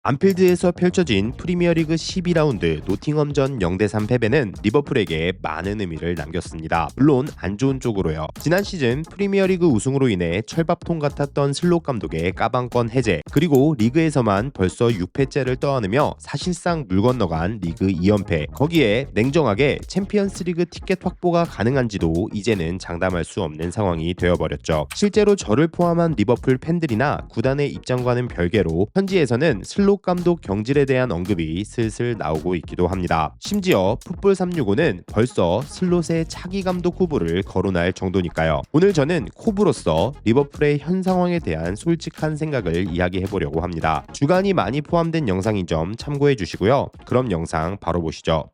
안필드에서 펼쳐진 프리미어리그 12라운드 노팅엄전 0대3 패배는 리버풀에게 많은 의미를 남겼습니다. 물론 안 좋은 쪽으로요. 지난 시즌 프리미어리그 우승으로 인해 철밥통 같았던 슬롯 감독의 까방권 해제, 그리고 리그에서만 벌써 6패째를 떠안으며 사실상 물 건너간 리그 2연패, 거기에 냉정하게 챔피언스리그 티켓 확보가 가능한지도 이제는 장담할 수 없는 상황이 되어버렸죠. 실제로 저를 포함한 리버풀 팬들이나 구단의 입장과는 별개로 현지에서는 슬롯 감독 경질에 대한 언급이 슬슬 나오고 있기도 합니다. 심지어 풋볼 365는 벌써 슬롯의 차기 감독 후보를 거론할 정도니까요. 오늘 저는 코브로서 리버풀의 현 상황에 대한 솔직한 생각을 이야기해보려고 합니다. 주간이 많이 포함된 영상인 점 참고해 주시고요. 그럼 영상 바로 보시죠.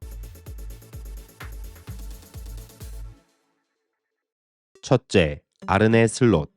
첫째, 아르네 슬롯.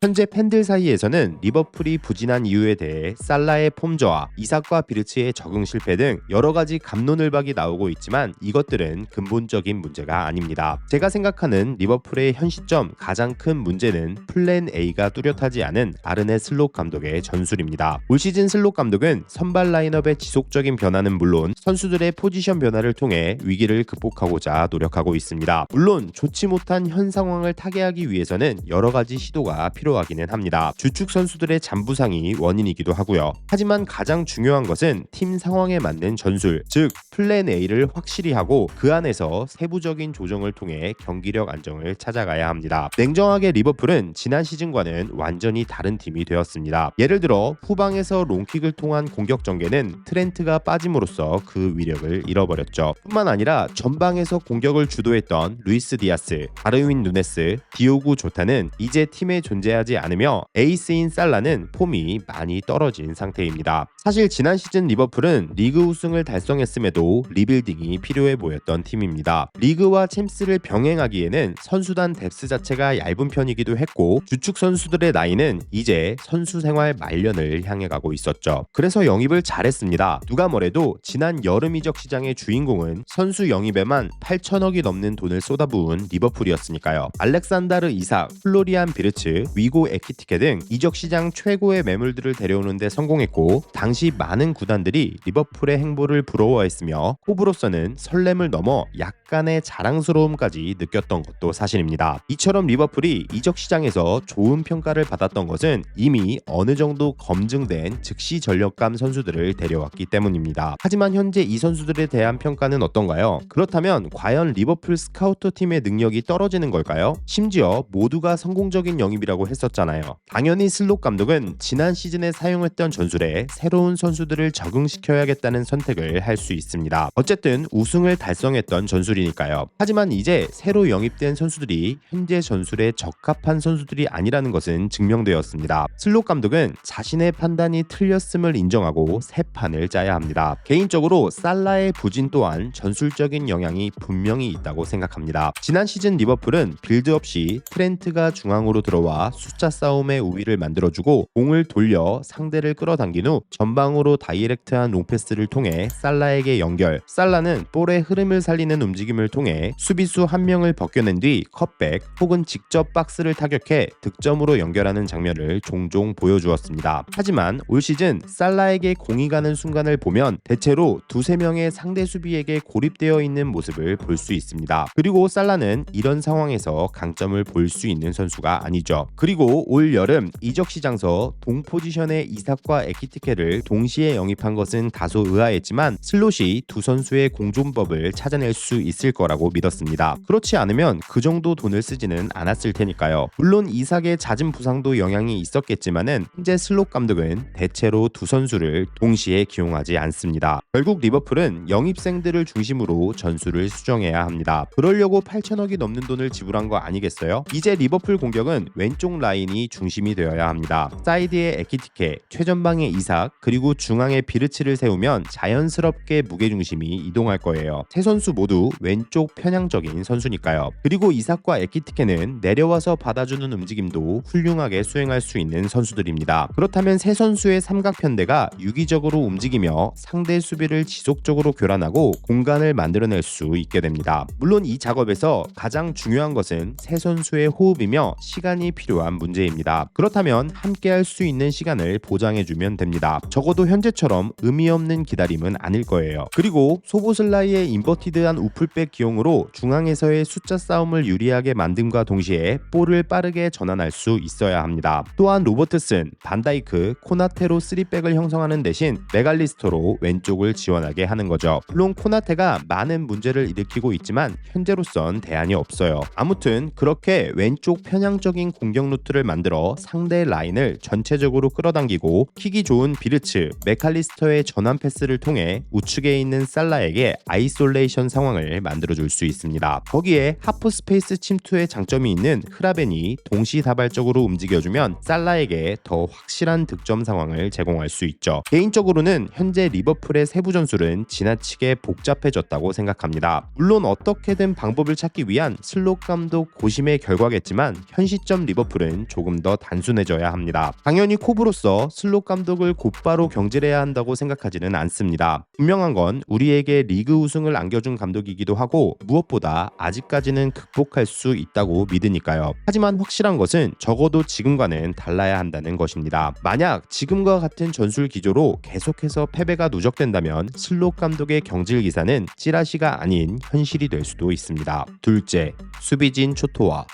현재 팬들 사이에서는 리버풀이 부진한 이유에 대해 살라의 폼 저하, 이삭과 비르츠의 적응 실패 등 여러가지 갑론을박이 나오고 있지만 이것들은 근본적인 문제가 아닙니다. 제가 생각하는 리버풀의 현 시점 가장 큰 문제는 플랜 A가 뚜렷하지 않은 아르네 슬롯 감독의 전술입니다. 올 시즌 슬롯 감독은 선발 라인업의 지속적인 변화는 물론 선수들의 포지션 변화를 통해 위기를 극복하고자 노력하고 있습니다. 물론 좋지 못한 현 상황을 타개하기 위해서는 여러가지 시도가 필요하기는 합니다. 주축 선수들의 잠부상이 원인이기도 하고요. 하지만 가장 중요한 것은 팀 상황에 맞는 전술, 즉 플랜 A를 확실히 하고 그 안에서 세부적인 조정을 통해 경기력 안정을 찾아가야 합니다. 냉정하게 리버풀은 지난 시즌과는 완전히 다른 팀이 되었습니다. 예를 들어 후방에서 롱킥을 통한 공격 전개는 트렌트가 빠짐으로써 그 위력을 잃어버렸죠. 뿐만 아니라 전방에서 공격을 주도했던 루이스 디아스, 다르윈 누네스, 디오구 조타는 이제 팀에 존재하지 않으며 에이스인 살라는 폼이 많이 떨어진 상태입니다. 사실 지난 시즌 리버풀은 리그 우승을 달성했음에도 리빌딩이 필요해 보였던 팀입니다. 리그와 챔스를 병행하기에는 선수단 뎁스 자체가 얇은 편이기도 했고 주축 선수들의 나이는 이제 선수 생활 말년을 향해 가고 있었죠. 그래서 영입을 잘했습니다. 누가 뭐래도 지난 여름 이적 시장의 주인공은 선수 영입에만 8천억이 넘는 돈을 쏟아부은 리버풀이었으니까요. 알렉산다르 이삭, 플로리안 비르츠, 위고 에키티케 등 이적 시장 최고의 매물들을 데려오는 데 성공했고 당시 많은 구단들이 리버풀의 행보를 부러워했으며 호브로서는 설렘을 넘어 약간의 자랑스러움까지 느꼈던 것도 사실입니다. 이처럼 리버풀이 이적 시장에서 좋은 평가를 받았던 것은 이미 어느 정도 검증된 즉시 전력감 선수들을 데려왔기 때문입니다. 하지만 현재 이 선수들에 대한 평가는 어떤가요? 그렇다면 과연 리버풀 스카우터 팀의 능력이 떨어지는 걸까요? 심지어 모두가 성공적인 영입이라고 했었잖아요. 당연히 슬롯 감독은 지난 시즌에 사용했던 전술에 새로운 선수들을 적응시켜야겠다는 선택을 할 수 있습니다. 어쨌든 우승을 달성했던 전술이니까요. 하지만 이제 새로 영입된 선수들이 현재 전술에 적합한 선수들이 아니라는 것은 증명되었습니다. 슬롯 감독은 자신의 판단이 틀렸음을 인정하고 새 판을 짜야 합니다. 개인적으로 살라의 부진 또한 전술적인 영향이 분명히 있다고 생각합니다. 지난 시즌 리버풀은 빌드업 시 트렌트가 중앙으로 들어와 숫자 싸움의 우위를 만들어주고 공을 돌려 상대를 끌어당긴 후 전방으로 다이렉트한 롱패스를 통해 살라에게 연결, 살라는 볼의 흐름을 살리는 움직임을 통해 수비수 한 명을 벗겨낸 뒤 컷백 혹은 직접 박스를 타격해 득점으로 연결하는 장면을 종종 보여주었습니다. 하지만 올 시즌 살라에게 공이 가는 순간을 보면 대체로 두세 명의 상대 수비에게 고립되어 있는 모습을 볼 수 있습니다. 그리고 살라는 이런 상황에서 강점을 볼 수 있는 선수가 아니죠. 그리고 올 여름 이적 시장서 동 포지션의 이삭과 에키티케를 동시에 영입한 것은 다소 의아했지만 슬롯이 두 선수의 공존법을 찾아낼 수 있을 거라고 믿었습니다. 그렇지 않으면 그 정도 돈을 쓰지는 않았을 테니까요. 물론 이삭의 잦은 부상도 영향이 있었겠지만은 현재 슬롯 감독은 대체로 두 선수를 동시에 기용하지 않습니다. 결국 리버풀은 영입생들을 중심으로 전술을 수정해야 합니다. 그러려고 8천억이 넘는 돈을 지불한 거 아니겠어요? 이제 리버풀 공격은 왼쪽 라인이 중심이 되어야 합니다. 사이드에 에키티케, 최전방에 이삭, 그리고 중앙에 비르츠를 세우면 자연스럽게 무게중심이 이동할 거예요. 세 선수 모두 왼쪽 편향적인 선수니까요. 그리고 이삭과 에키티케는 내려와서 받아주는 움직임도 훌륭하게 수행할 수 있는 선수들입니다. 그렇다면 세 선수의 삼각편대가 유기적으로 움직이며 상대 수비를 지속적으로 교란하고 공간을 만들어낼 수 있게 됩니다. 물론 이 작업에서 가장 중요한 것은 세 선수의 호흡이며 시간이 필요한 중요한 문제입니다. 그렇다면 함께할 수 있는 시간을 보장해주면 됩니다. 적어도 현재처럼 의미 없는 기다림은 아닐 거예요. 그리고 소보슬라이의 인버티드한 우풀백 기용으로 중앙에서의 숫자 싸움을 유리하게 만듦과 동시에 볼을 빠르게 전환할 수 있어야 합니다. 또한 로버트슨, 반다이크, 코나테로 3백을 형성하는 대신 메갈리스터로 왼쪽을 지원하게 하는 거죠. 물론 코나테가 많은 문제를 일으키고 있지만 현재로선 대안이 없어요. 아무튼 그렇게 왼쪽 편향적인 공격 루트를 만들어 상대 라인을 전체적으로 끌어당기고 킥이 좋은 비르츠, 맥칼리스터의 전환 패스를 통해 우측에 있는 살라에게 아이솔레이션 상황을 만들어줄 수 있습니다. 거기에 하프 스페이스 침투의 장점이 있는 흐라벤이 동시다발적으로 움직여주면 살라에게 더 확실한 득점 상황을 제공할 수 있죠. 개인적으로는 현재 리버풀의 세부 전술은 지나치게 복잡해졌다고 생각합니다. 물론 어떻게든 방법을 찾기 위한 슬롯 감독 고심의 결과겠지만 현 시점 리버풀은 조금 더 단순해져야 합니다. 당연히 콥으로서 슬롯 감독을 곧바로 경질해야 한다고 생각하지는 않습니다. 분명한 건 우리에게 리그 우승을 안겨준 감독이기도 하고 무엇보다 아직까지는 극복할 수 있다고 믿으니까요. 하지만 확실한 것은 적어도 지금과는 달라야 한다는 것입니다. 만약 지금과 같은 전술 기조로 계속해서 패배가 누적된다면 슬롯 감독의 경질 기사는 찌라시가 아닌 현실이 될 수도 있습니다. 둘째, 수비진 초토화.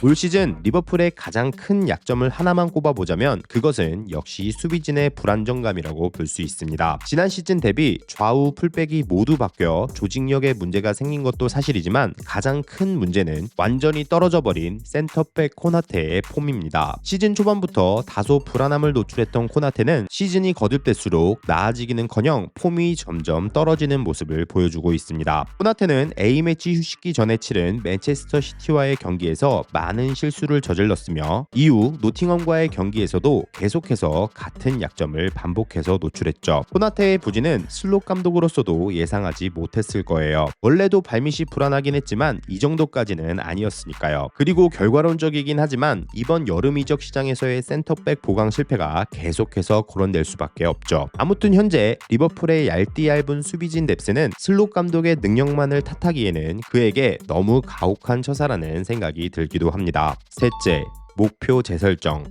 올 시즌 리버풀의 가장 큰 약점을 하나만 꼽아보자면 그것은 역시 수비진의 불안정감이라고 볼 수 있습니다. 지난 시즌 대비 좌우 풀백이 모두 바뀌어 조직력에 문제가 생긴 것도 사실이지만 가장 큰 문제는 완전히 떨어져 버린 센터백 코나테의 폼입니다. 시즌 초반부터 다소 불안함을 노출했던 코나테는 시즌이 거듭될수록 나아지기는커녕 폼이 점점 떨어지는 모습을 보여주고 있습니다. 코나테는 A매치 휴식기 전에 치른 맨체스터 시티와의 경기에서 많은 실수를 저질렀으며 이후 노팅엄과의 경기에서도 계속해서 같은 약점을 반복해서 노출했죠. 코나테의 부진은 슬롯 감독으로서도 예상하지 못했을 거예요. 원래도 발밑이 불안하긴 했지만 이 정도까지는 아니었으니까요. 그리고 결과론적이긴 하지만 이번 여름 이적 시장에서의 센터백 보강 실패가 계속해서 거론될 수밖에 없죠. 아무튼 현재 리버풀의 얇디 수비진 뎁스는 슬롯 감독의 능력만을 탓하기에는 그에게 너무 가혹한 처사라는 생각이 들기도 합니다. 셋째, 목표 재설정.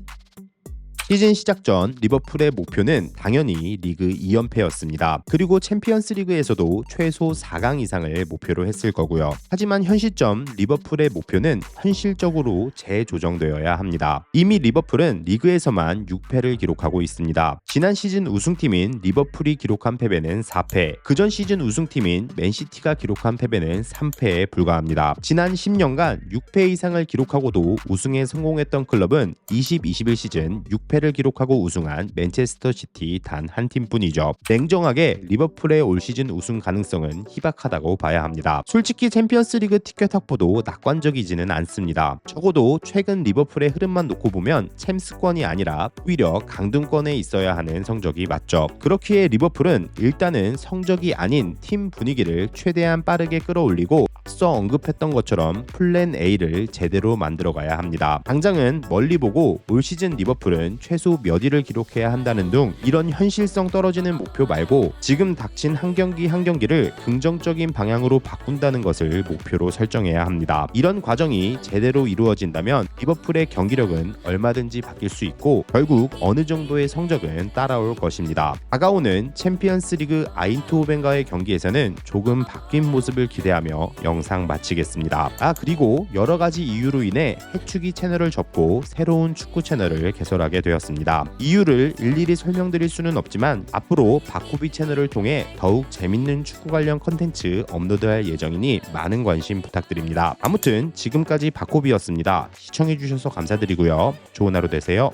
시즌 시작 전 리버풀의 목표는 당연히 리그 2연패였습니다. 그리고 챔피언스 리그에서도 최소 4강 이상을 목표로 했을 거고요. 하지만 현 시점 리버풀의 목표는 현실적으로 재조정되어야 합니다. 이미 리버풀은 리그에서만 6패를 기록하고 있습니다. 지난 시즌 우승팀인 리버풀이 기록한 패배는 4패, 그전 시즌 우승팀인 맨시티가 기록한 패배는 3패에 불과합니다. 지난 10년간 6패 이상을 기록하고도 우승에 성공했던 클럽은 20-21 시즌 6패 를 기록하고 우승한 맨체스터 시티 단 한 팀뿐이죠. 냉정하게 리버풀의 올 시즌 우승 가능성은 희박하다고 봐야 합니다. 솔직히 챔피언스리그 티켓 확보도 낙관적이지는 않습니다. 적어도 최근 리버풀의 흐름만 놓고 보면 챔스권이 아니라 오히려 강등권에 있어야 하는 성적이 맞죠. 그렇기에 리버풀은 일단은 성적이 아닌 팀 분위기를 최대한 빠르게 끌어올리고 앞서 언급했던 것처럼 플랜 A를 제대로 만들어가야 합니다. 당장은 멀리 보고 올 시즌 리버풀은 최소 몇 위를 기록해야 한다는 등 이런 현실성 떨어지는 목표 말고 지금 닥친 한 경기 한 경기를 긍정적인 방향으로 바꾼다는 것을 목표로 설정해야 합니다. 이런 과정이 제대로 이루어진다면 리버풀의 경기력은 얼마든지 바뀔 수 있고 결국 어느 정도의 성적은 따라올 것입니다. 다가오는 챔피언스리그 아인트호벤과의 경기에서는 조금 바뀐 모습을 기대하며 영상 마치겠습니다. 그리고 여러 가지 이유로 인해 해축이 채널을 접고 새로운 축구 채널을 개설하게 되었습니다. 이유를 일일이 설명드릴 수는 없지만 앞으로 바코비 채널을 통해 더욱 재밌는 축구 관련 컨텐츠 업로드할 예정이니 많은 관심 부탁드립니다. 아무튼 지금까지 바코비였습니다. 시청해주셔서 감사드리고요. 좋은 하루 되세요.